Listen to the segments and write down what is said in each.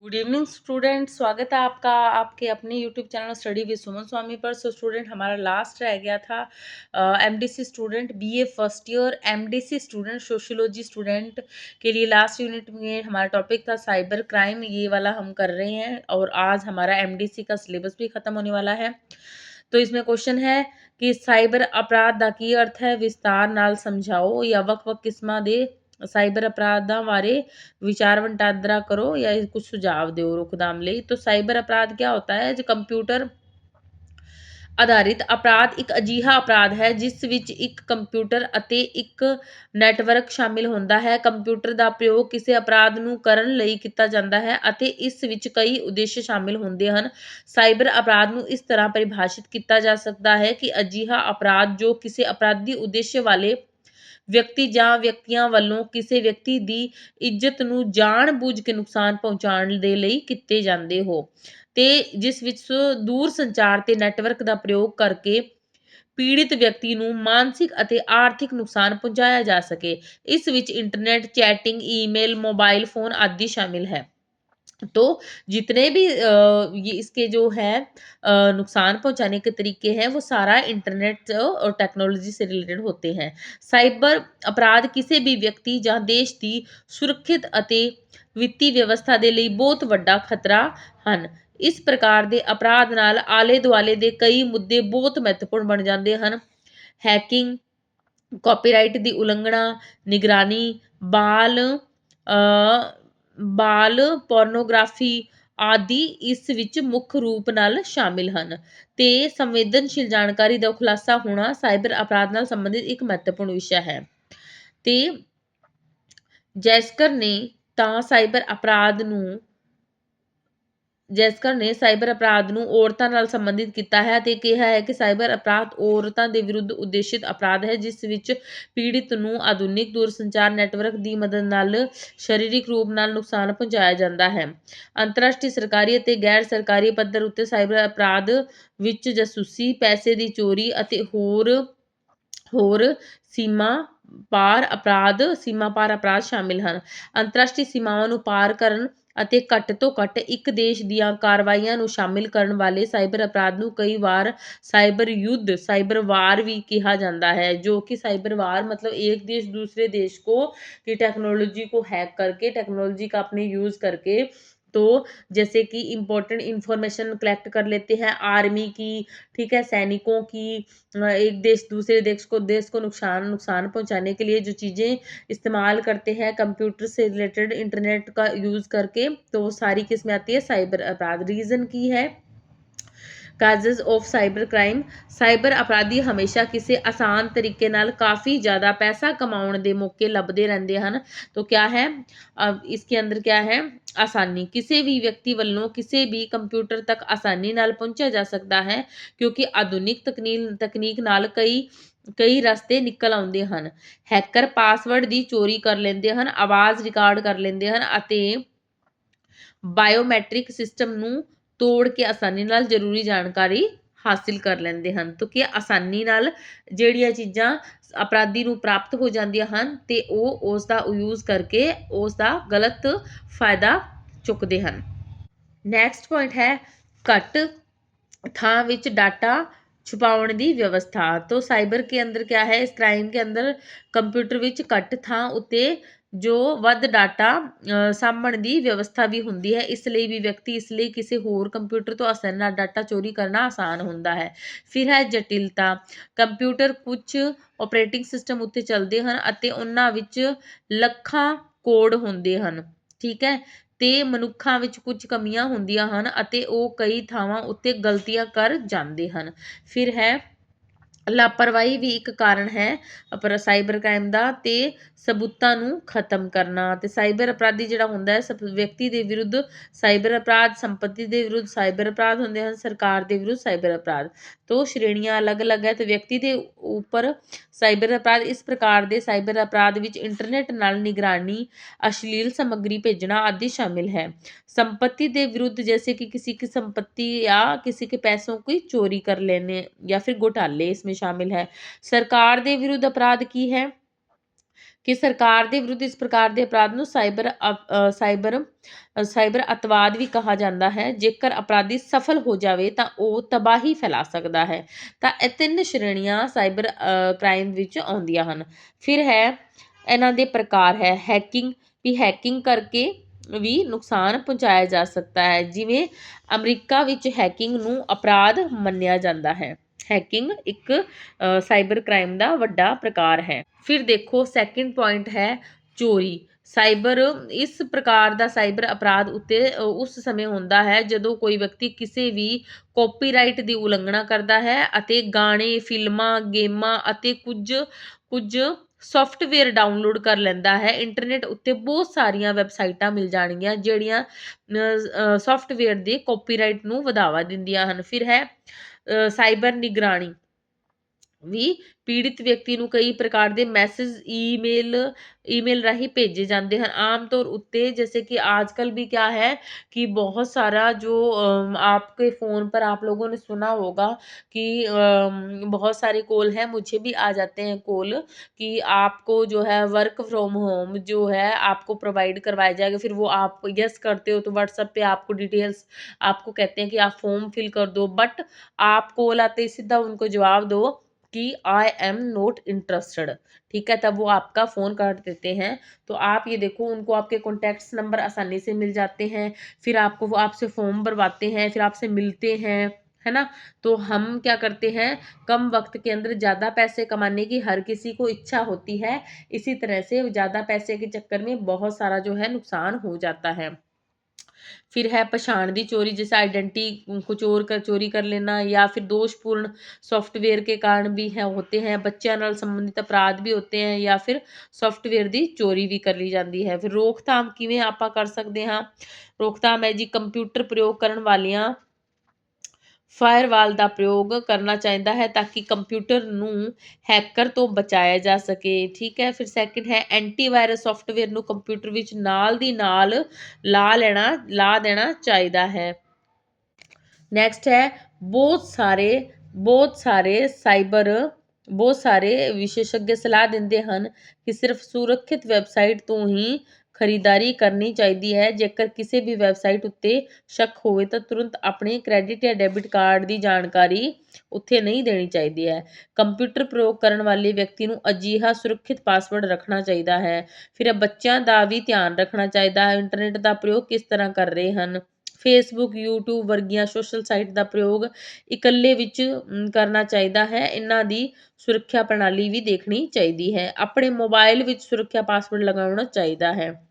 Good evening student, स्वागत है आपका आपके अपने यूट्यूब चैनल स्टडी विद सुमन स्वामी पर। सो स्टूडेंट, हमारा लास्ट रह गया था MDC student, BA first year MDC student, sociology student के लिए लास्ट यूनिट में हमारा टॉपिक था साइबर क्राइम। ये वाला हम कर रहे हैं और आज हमारा एमडीसी का सिलेबस भी खत्म होने वाला है। तो इसमें क्वेश्चन है कि साइबर अपराध ਦਾ ਕੀ अर्थ है, विस्तार नाल समझाओ या ਵੱਖ-ਵੱਖ ਕਿਸਮਾਂ ਦੇ ਸਾਈਬਰ ਅਪਰਾਧਾਂ ਬਾਰੇ विचार ਵਟਾਂਦਰਾ करो या कुछ सुझाव ਦਿਓ ਰੋਕਥਾਮ ਲਈ। तो साइबर अपराध क्या होता है? जो कंप्यूटर ਆਧਾਰਿਤ ਅਪਰਾਧ ਇੱਕ ਅਜਿਹਾ ਅਪਰਾਧ ਹੈ ਜਿਸ ਵਿੱਚ ਇੱਕ ਕੰਪਿਊਟਰ ਅਤੇ ਇੱਕ ਨੈਟਵਰਕ ਸ਼ਾਮਿਲ ਹੁੰਦਾ ਹੈ। ਕੰਪਿਊਟਰ ਦਾ ਪ੍ਰਯੋਗ ਕਿਸੇ ਅਪਰਾਧ ਨੂੰ ਕਰਨ ਲਈ ਕੀਤਾ ਜਾਂਦਾ ਹੈ ਅਤੇ ਇਸ ਵਿੱਚ ਕਈ ਉਦੇਸ਼ ਸ਼ਾਮਿਲ ਹੁੰਦੇ ਹਨ। ਸਾਈਬਰ ਅਪਰਾਧ ਨੂੰ ਇਸ ਤਰ੍ਹਾਂ ਪਰਿਭਾਸ਼ਿਤ ਕੀਤਾ ਜਾ ਸਕਦਾ ਹੈ ਕਿ ਅਜਿਹਾ ਅਪਰਾਧ ਜੋ ਕਿਸੇ ਅਪਰਾਧੀ ਉਦੇਸ਼ ਵਾਲੇ ਵਿਅਕਤੀ ਜਾਂ ਵਿਅਕਤੀਆਂ ਵੱਲੋਂ ਕਿਸੇ ਵਿਅਕਤੀ ਦੀ ਇੱਜ਼ਤ ਨੂੰ ਜਾਣ-ਬੁੱਝ ਕੇ ਨੁਕਸਾਨ ਪਹੁੰਚਾਉਣ ਦੇ ਲਈ ਕੀਤੇ ਜਾਂਦੇ ਹੋ ਤੇ ਜਿਸ ਵਿੱਚ ਦੂਰ ਸੰਚਾਰ ਤੇ ਨੈਟਵਰਕ ਦਾ ਪ੍ਰਯੋਗ ਕਰਕੇ ਪੀੜਿਤ ਵਿਅਕਤੀ ਨੂੰ ਮਾਨਸਿਕ ਅਤੇ ਆਰਥਿਕ ਨੁਕਸਾਨ ਪਹੁੰਚਾਇਆ ਜਾ ਸਕੇ। ਇਸ ਵਿੱਚ ਇੰਟਰਨੈਟ, ਚੈटिंग, ईमेल, मोबाइल फ़ोन आदि शामिल है। तो जितने भी ये इसके जो है नुकसान पहुंचाने के तरीके हैं वो सारा इंटरनेट और टेक्नोलॉजी से रिलेटेड होते हैं। साइबर अपराध ਕਿਸੇ ਵੀ ਵਿਅਕਤੀ ਜਾਂ ਦੇਸ਼ ਦੀ ਸੁਰੱਖਿਅਤ ਅਤੇ ਵਿੱਤੀ ਵਿਵਸਥਾ ਦੇ ਲਈ ਬਹੁਤ ਵੱਡਾ ਖਤਰਾ ਹਨ। ਇਸ ਪ੍ਰਕਾਰ ਦੇ ਅਪਰਾਧ ਨਾਲ ਆਲੇ ਦੁਆਲੇ ਦੇ ਕਈ ਮੁੱਦੇ ਬਹੁਤ ਮਹੱਤਵਪੂਰਨ ਬਣ ਜਾਂਦੇ ਹਨ। ਹੈਕਿੰਗ, ਕਾਪੀਰਾਈਟ ਦੀ ਉਲੰਘਣਾ, ਨਿਗਰਾਨੀ, ਬਾਲ ਪੋਰਨੋਗ੍ਰਾਫੀ ਆਦਿ ਇਸ ਵਿੱਚ ਮੁੱਖ ਰੂਪ ਨਾਲ ਸ਼ਾਮਿਲ ਹਨ ਤੇ ਸੰਵੇਦਨਸ਼ੀਲ ਜਾਣਕਾਰੀ ਦਾ ਖੁਲਾਸਾ ਹੋਣਾ ਸਾਈਬਰ ਅਪਰਾਧ ਨਾਲ ਸੰਬੰਧਿਤ ਇੱਕ ਮਹੱਤਵਪੂਰਨ ਵਿਸ਼ਾ ਹੈ। ਤੇ ਜੈਸਕਰ ਨੇ ਸਾਈਬਰ ਅਪਰਾਧ ਨੂੰ ਔਰਤਾਂ ਨਾਲ ਸੰਬੰਧਿਤ ਕੀਤਾ ਹੈ ਤੇ ਕਿਹਾ ਹੈ ਕਿ ਸਾਈਬਰ ਅਪਰਾਧ ਔਰਤਾਂ ਦੇ ਵਿਰੁੱਧ ਉਦੇਸ਼ਿਤ ਅਪਰਾਧ ਹੈ ਜਿਸ ਵਿੱਚ ਪੀੜਿਤ ਨੂੰ ਆਧੁਨਿਕ ਦੂਰਸੰਚਾਰ ਨੈਟਵਰਕ ਦੀ ਮਦਦ ਨਾਲ ਸਰੀਰਕ ਰੂਪ ਨਾਲ ਨੁਕਸਾਨ ਪਹੁੰਚਾਇਆ ਜਾਂਦਾ ਹੈ। ਅੰਤਰਰਾਸ਼ਟਰੀ ਸਰਕਾਰੀ ਅਤੇ ਗੈਰ ਸਰਕਾਰੀ ਪੱਧਰ ਉੱਤੇ ਸਾਈਬਰ ਅਪਰਾਧ ਵਿੱਚ ਜਾਸੂਸੀ, ਪੈਸੇ ਦੀ ਚੋਰੀ ਅਤੇ ਹੋਰ ਸੀਮਾ ਪਾਰ ਅਪਰਾਧ ਸ਼ਾਮਿਲ ਹਨ। ਅੰਤਰਰਾਸ਼ਟਰੀ ਸੀਮਾਵਾਂ ਨੂੰ ਪਾਰ ਕਰਨ ਅਤੇ ਘੱਟ ਤੋਂ ਘੱਟ ਇੱਕ ਦੇਸ਼ ਦੀਆਂ ਕਾਰਵਾਈਆਂ ਨੂੰ ਸ਼ਾਮਿਲ ਕਰਨ ਵਾਲੇ ਸਾਈਬਰ ਅਪਰਾਧ ਨੂੰ ਕਈ ਵਾਰ ਸਾਈਬਰ युद्ध, साइबर वार भी कहा जाता है। जो कि साइबर वार मतलब एक देश दूसरे देश को की टेक्नोलॉजी को हैक करके, टेक्नोलॉजी का अपने यूज़ करके, तो जैसे कि इम्पोर्टेंट इंफॉर्मेशन कलेक्ट कर लेते हैं आर्मी की, ठीक है, सैनिकों की, एक देश दूसरे देश को नुकसान पहुंचाने के लिए जो चीज़ें इस्तेमाल करते हैं कंप्यूटर से रिलेटेड, इंटरनेट का यूज़ करके, तो वो सारी किस्में आती है साइबर अपराध। रीज़न की है ਕਾਜ਼ਸ ਆਫ ਸਾਈਬਰ ਕ੍ਰਾइम। ਸਾਈਬਰ ਅਪਰਾਧੀ ਹਮੇਸ਼ਾ ਕਿਸੇ ਆਸਾਨ ਤਰੀਕੇ ਨਾਲ ਕਾफ़ी ज़्यादा पैसा कमाਉਣ ਦੇ ਮੌਕੇ ਲੱਭਦੇ ਰਹਿੰਦੇ ਹਨ। तो क्या है, अब इसके अंदर क्या है, ਆਸਾਨੀ। ਕਿਸੇ ਵੀ ਵਿਅਕਤੀ ਵੱਲੋਂ ਕਿਸੇ ਵੀ ਕੰਪਿਊਟਰ ਤੱਕ ਆਸਾਨੀ ਨਾਲ ਪਹੁੰਚਿਆ ਜਾ ਸਕਦਾ ਹੈ ਕਿਉਂਕਿ ਆਧੁਨਿਕ ਤਕਨੀਕ ਨਾਲ ਕਈ ਰਸਤੇ ਨਿਕਲ ਆਉਂਦੇ ਹਨ। ਹੈਕਰ ਪਾਸਵਰਡ ਦੀ ਚੋਰੀ ਕਰ ਲੈਂਦੇ ਹਨ, ਆਵਾਜ਼ ਰਿਕਾਰਡ ਕਰ ਲੈਂਦੇ ਹਨ ਅਤੇ ਬਾਇਓਮੈਟ੍ਰਿਕ ਸਿਸਟਮ ਨੂੰ ਤੋੜ ਕੇ ਆਸਾਨੀ ਨਾਲ ਜ਼ਰੂਰੀ ਜਾਣਕਾਰੀ ਹਾਸਿਲ ਕਰ ਲੈਂਦੇ ਹਨ। ਤਾਂ ਕਿ ਆਸਾਨੀ ਨਾਲ ਜਿਹੜੀਆਂ ਚੀਜ਼ਾਂ ਅਪਰਾਧੀ ਨੂੰ ਪ੍ਰਾਪਤ ਹੋ ਜਾਂਦੀਆਂ ਹਨ ਤੇ ਉਹ ਉਸ ਦਾ ਯੂਜ਼ ਕਰਕੇ ਉਸ ਦਾ ਗਲਤ ਫਾਇਦਾ ਚੁੱਕਦੇ ਹਨ। ਨੈਕਸਟ ਪੁਆਇੰਟ ਹੈ ਘੱਟ ਥਾਂ ਵਿੱਚ ਡਾਟਾ छुपाउण ਦੀ ਵਿਵਸਥਾ। तो साइबर के अंदर क्या है, इस क्राइम के अंदर ਕੰਪਿਊਟਰ ਵਿੱਚ ਘੱਟ ਥਾਂ ਉੱਤੇ ਜੋ ਵੱਧ ਡਾਟਾ ਸਾਂਭਣ ਦੀ ਵਿਵਸਥਾ ਵੀ ਹੁੰਦੀ ਹੈ। ਇਸ ਲਈ ਵੀ ਵਿਅਕਤੀ ਇਸ ਲਈ ਕਿਸੇ ਹੋਰ ਕੰਪਿਊਟਰ ਤੋਂ ਆਸਾਨੀ ਨਾਲ ਡਾਟਾ ਚੋਰੀ ਕਰਨਾ ਆਸਾਨ ਹੁੰਦਾ ਹੈ। ਫਿਰ ਹੈ ਜਟਿਲਤਾ। ਕੰਪਿਊਟਰ ਕੁਝ ਆਪਰੇਟਿੰਗ ਸਿਸਟਮ ਉੱਤੇ ਚੱਲਦੇ ਹਨ ਅਤੇ ਉਹਨਾਂ ਵਿੱਚ ਲੱਖਾਂ ਕੋਡ ਹੁੰਦੇ ਹਨ, ਠੀਕ ਹੈ, ਤੇ ਮਨੁੱਖਾਂ ਵਿੱਚ ਕੁਝ ਕਮੀਆਂ ਹੁੰਦੀਆਂ ਹਨ ਅਤੇ ਉਹ ਕਈ ਥਾਵਾਂ ਉੱਤੇ ਗਲਤੀਆਂ ਕਰ ਜਾਂਦੇ ਹਨ। ਫਿਰ ਹੈ ਲਾਪਰਵਾਹੀ ਵੀ ਇੱਕ ਕਾਰਨ ਹੈ ਸਾਈਬਰ ਕ੍ਰਾਈਮ ਦਾ ਤੇ ਸਬੂਤਾਂ ਨੂੰ ਖਤਮ ਕਰਨਾ। ਤੇ ਸਾਈਬਰ ਅਪਰਾਧੀ ਜਿਹੜਾ ਹੁੰਦਾ ਹੈ ਵਿਅਕਤੀ ਦੇ ਵਿਰੁੱਧ ਸਾਈਬਰ ਅਪਰਾਧ, ਸੰਪत्ति ਦੇ ਵਿਰੁੱਧ ਸਾਈਬਰ ਅਪਰਾਧ ਹੁੰਦੇ ਹਨ, ਸਰਕਾਰ ਦੇ ਵਿਰੁੱਧ ਸਾਈਬਰ ਅਪਰਾਧ। तो श्रेणियां अलग अलग है। तो व्यक्ति के ऊपर साइबर अपराध इस प्रकार के साइबर अपराध विच इंटरनेट नाल निगरानी, अश्लील सामग्री भेजना आदि शामिल है। संपत्ति के विरुद्ध जैसे कि किसी की संपत्ति या किसी के पैसों की चोरी कर लेने या फिर घोटाले इसमें शामिल है। सरकार के विरुद्ध अपराध की है ਕਿ ਸਰਕਾਰ ਦੇ ਵਿਰੁੱਧ ਇਸ ਪ੍ਰਕਾਰ ਦੇ ਅਪਰਾਧ ਨੂੰ ਸਾਈਬਰ ਅੱਤਵਾਦ ਵੀ ਕਿਹਾ ਜਾਂਦਾ ਹੈ। ਜੇਕਰ ਅਪਰਾਧੀ ਸਫਲ ਹੋ ਜਾਵੇ ਤਾਂ ਉਹ ਤਬਾਹੀ ਫੈਲਾ ਸਕਦਾ ਹੈ। ਤਾਂ ਇਹ 3 ਸ਼੍ਰੇਣੀਆਂ ਸਾਈਬਰ ਕ੍ਰਾਈਮ ਵਿੱਚ ਆਉਂਦੀਆਂ ਹਨ। ਫਿਰ ਹੈ ਇਹਨਾਂ ਦੇ ਪ੍ਰਕਾਰ ਹੈ ਹੈਕਿੰਗ, ਵੀ ਹੈਕਿੰਗ ਕਰਕੇ ਵੀ ਨੁਕਸਾਨ ਪਹੁੰਚਾਇਆ ਜਾ ਸਕਦਾ ਹੈ। ਜਿਵੇਂ ਅਮਰੀਕਾ ਵਿੱਚ ਹੈਕਿੰਗ ਨੂੰ ਅਪਰਾਧ ਮੰਨਿਆ ਜਾਂਦਾ ਹੈ। ਹੈਕਿੰਗ ਇੱਕ ਸਾਈਬਰ ਕ੍ਰਾਈਮ ਦਾ ਵੱਡਾ ਪ੍ਰਕਾਰ ਹੈ। ਫਿਰ ਦੇਖੋ ਸੈਕਿੰਡ ਪੁਆਇੰਟ ਹੈ ਚੋਰੀ। ਸਾਈਬਰ ਇਸ ਪ੍ਰਕਾਰ ਦਾ ਸਾਈਬਰ ਅਪਰਾਧ ਉੱਤੇ ਉਸ ਸਮੇਂ ਹੁੰਦਾ ਹੈ ਜਦੋਂ ਕੋਈ ਵਿਅਕਤੀ ਕਿਸੇ ਵੀ ਕਾਪੀਰਾਈਟ ਦੀ ਉਲੰਘਣਾ ਕਰਦਾ ਹੈ ਅਤੇ ਗਾਣੇ, ਫਿਲਮਾਂ, ਗੇਮਾਂ ਅਤੇ ਕੁਝ ਸੌਫਟਵੇਅਰ ਡਾਊਨਲੋਡ ਕਰ ਲੈਂਦਾ ਹੈ। ਇੰਟਰਨੈਟ ਉੱਤੇ ਬਹੁਤ ਸਾਰੀਆਂ ਵੈਬਸਾਈਟਾਂ ਮਿਲ ਜਾਣਗੀਆਂ ਜਿਹੜੀਆਂ ਸੌਫਟਵੇਅਰ ਦੇ ਕਾਪੀਰਾਈਟ ਨੂੰ ਵਧਾਵਾ ਦਿੰਦੀਆਂ ਹਨ। ਫਿਰ ਹੈ ਸਾਈਬਰ ਨਿਗਰਾਨੀ, ਵੀ ਪੀੜਿਤ ਵਿਅਕਤੀ ਨੂੰ ਕਈ ਪ੍ਰਕਾਰ ਦੇ ਮੈਸੇਜ ईमेल राही भेजे जाते हैं आम तौर उत्ते, जैसे कि आजकल भी क्या है कि बहुत सारा जो आपके फ़ोन पर आप लोगों ने सुना होगा कि बहुत सारे कॉल हैं, मुझे भी आ जाते हैं कॉल कि आपको जो है वर्क फ्रॉम होम जो है आपको प्रोवाइड करवाया जाएगा। फिर वो आप यस करते हो तो व्हाट्सएप पे आपको डिटेल्स आपको कहते हैं कि आप फॉर्म फिल कर दो, बट आप कॉल आते ही सीधा उनको जवाब दो कि आई एम नॉट इंटरेस्टेड, ठीक है, तब वो आपका फ़ोन काट देते हैं। तो आप ये देखो उनको आपके कॉन्टैक्ट्स नंबर आसानी से मिल जाते हैं, फिर आपको वो आपसे फॉर्म भरवाते हैं, फिर आपसे मिलते हैं, है ना। तो हम क्या करते हैं, कम वक्त के अंदर ज़्यादा पैसे कमाने की हर किसी को इच्छा होती है, इसी तरह से ज़्यादा पैसे के चक्कर में बहुत सारा जो है नुकसान हो जाता है। फिर है पछाण दी चोरी, जैसे आइडेंटिटी को चोरी कर लेना या फिर दोषपूर्ण सॉफ्टवेयर के कारण भी है होते हैं। बच्चों नाल संबंधित अपराध भी होते हैं या फिर सॉफ्टवेयर दी चोरी भी कर ली जाती है। फिर रोकथाम किवें आपां कर सकते हाँ, रोकथाम है जी कंप्यूटर प्रयोग करन वालियां फायरवाल ਦਾ ਪ੍ਰਯੋਗ ਕਰਨਾ ਚਾਹੀਦਾ ਹੈ ਤਾਂ ਕਿ ਕੰਪਿਊਟਰ ਨੂੰ ਹੈਕਰ ਤੋਂ ਬਚਾਇਆ ਜਾ ਸਕੇ, ਠੀਕ ਹੈ। ਫਿਰ ਸੈਕਿੰਡ ਹੈ ਐਂਟੀਵਾਇਰਸ ਸੌਫਟਵੇਅਰ ਨੂੰ ਕੰਪਿਊਟਰ ਵਿੱਚ ਨਾਲ ਦੀ ਨਾਲ ਲਾ ਦੇਣਾ ਚਾਹੀਦਾ ਹੈ। ਨੈਕਸਟ ਹੈ ਬਹੁਤ ਸਾਰੇ ਵਿਸ਼ੇਸ਼ज्ञ ਸਲਾਹ ਦਿੰਦੇ ਹਨ ਕਿ ਸਿਰਫ ਸੁਰੱਖਿਅਤ ਵੈਬਸਾਈਟ ਤੋਂ ਹੀ ਖਰੀਦਾਰੀ ਕਰਨੀ ਚਾਹੀਦੀ ਹੈ। ਜੇਕਰ ਕਿਸੇ ਵੀ ਵੈਬਸਾਈਟ ਉੱਤੇ ਸ਼ੱਕ ਹੋਵੇ ਤਾਂ ਤੁਰੰਤ ਆਪਣੇ ਕ੍ਰੈਡਿਟ ਜਾਂ ਡੈਬਿਟ ਕਾਰਡ ਦੀ ਜਾਣਕਾਰੀ ਉੱਥੇ ਨਹੀਂ ਦੇਣੀ ਚਾਹੀਦੀ ਹੈ। ਕੰਪਿਊਟਰ ਪ੍ਰਯੋਗ ਕਰਨ ਵਾਲੇ ਵਿਅਕਤੀ ਨੂੰ ਅਜਿਹਾ ਸੁਰੱਖਿਅਤ ਪਾਸਵਰਡ ਰੱਖਣਾ ਚਾਹੀਦਾ ਹੈ। ਫਿਰ ਬੱਚਿਆਂ ਦਾ ਵੀ ਧਿਆਨ ਰੱਖਣਾ ਚਾਹੀਦਾ ਹੈ, ਇੰਟਰਨੈਟ ਦਾ ਪ੍ਰਯੋਗ ਕਿਸ ਤਰ੍ਹਾਂ ਕਰ ਰਹੇ ਹਨ। ਫੇਸਬੁੱਕ, ਯੂਟਿਊਬ ਵਰਗੀਆਂ ਸੋਸ਼ਲ ਸਾਈਟ ਦਾ ਪ੍ਰਯੋਗ ਇਕੱਲੇ ਵਿੱਚ ਕਰਨਾ ਚਾਹੀਦਾ ਹੈ। ਇਹਨਾਂ ਦੀ ਸੁਰੱਖਿਆ ਪ੍ਰਣਾਲੀ ਵੀ ਦੇਖਣੀ ਚਾਹੀਦੀ ਹੈ। ਆਪਣੇ ਮੋਬਾਈਲ ਵਿੱਚ ਸੁਰੱਖਿਆ ਪਾਸਵਰਡ ਲਗਾਉਣਾ ਚਾਹੀਦਾ ਹੈ।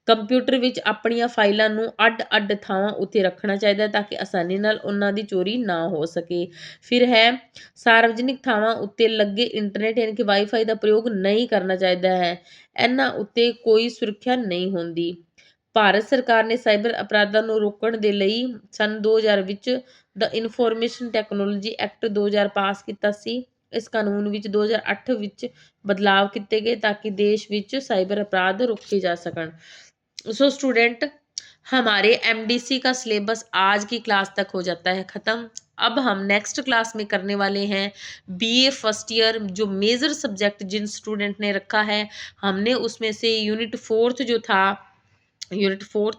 ਕੰਪਿਊਟਰ ਵਿੱਚ ਆਪਣੀਆਂ ਫਾਈਲਾਂ ਨੂੰ ਅੱਡ-ਅੱਡ ਥਾਵਾਂ ਉੱਤੇ ਰੱਖਣਾ ਚਾਹੀਦਾ ਹੈ ਤਾਂ ਕਿ ਆਸਾਨੀ ਨਾਲ ਉਹਨਾਂ ਦੀ ਚੋਰੀ ਨਾ ਹੋ ਸਕੇ। ਫਿਰ ਹੈ ਸਾਰਵਜਨਿਕ ਥਾਵਾਂ ਉੱਤੇ ਲੱਗੇ ਇੰਟਰਨੈਟ ਯਾਨੀ ਕਿ ਵਾਈਫਾਈ ਦਾ ਪ੍ਰਯੋਗ ਨਹੀਂ ਕਰਨਾ ਚਾਹੀਦਾ ਹੈ। ਇਹਨਾਂ ਉੱਤੇ ਕੋਈ ਸੁਰੱਖਿਆ ਨਹੀਂ ਹੁੰਦੀ। ਭਾਰਤ ਸਰਕਾਰ ਨੇ ਸਾਈਬਰ ਅਪਰਾਧਾਂ ਨੂੰ ਰੋਕਣ ਦੇ ਲਈ ਸੰਨ 2000 ਵਿੱਚ ਦ ਇਨਫੋਰਮੇਸ਼ਨ ਟੈਕਨੋਲੋਜੀ ਐਕਟ 2000 ਪਾਸ ਕੀਤਾ ਸੀ। ਇਸ ਕਾਨੂੰਨ ਵਿੱਚ 2008 ਵਿੱਚ बदलाव किए गए ताकि देश ਵਿੱਚ साइबर अपराध रोके जा सकन। सो स्टूडेंट हमारे MDC का सिलेबस आज की क्लास तक हो जाता है ख़त्म। अब हम नेक्स्ट क्लास में करने वाले हैं BA फर्स्ट ईयर, जो मेजर सब्जेक्ट जिन स्टूडेंट ने रखा है हमने उसमें से यूनिट फोर्थ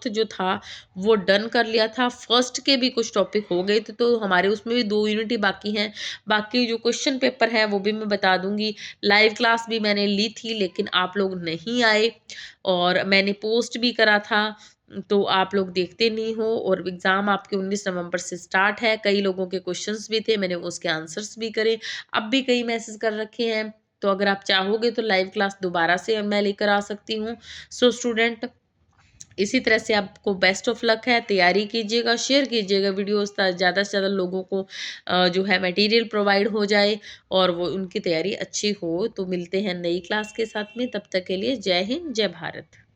जो था वो डन कर लिया था। फर्स्ट के भी कुछ टॉपिक हो गए थे तो हमारे उसमें भी 2 यूनिट ही बाकी हैं। बाकी जो क्वेश्चन पेपर है वो भी मैं बता दूंगी। लाइव क्लास भी मैंने ली थी लेकिन आप लोग नहीं आए और मैंने पोस्ट भी करा था तो आप लोग देखते नहीं हो। और एग्ज़ाम आपके 19 नवंबर से स्टार्ट है। कई लोगों के क्वेश्चंस भी थे, मैंने उसके आंसर्स भी करे। अब भी कई मैसेज कर रखे हैं तो अगर आप चाहोगे तो लाइव क्लास दोबारा से मैं लेकर आ सकती हूँ। सो स्टूडेंट इसी तरह से आपको बेस्ट ऑफ लक है। तैयारी कीजिएगा, शेयर कीजिएगा वीडियोस ज़्यादा से ज़्यादा लोगों को जो है मटेरियल प्रोवाइड हो जाए और वो उनकी तैयारी अच्छी हो। तो मिलते हैं नई क्लास के साथ में, तब तक के लिए जय हिंद, जय भारत।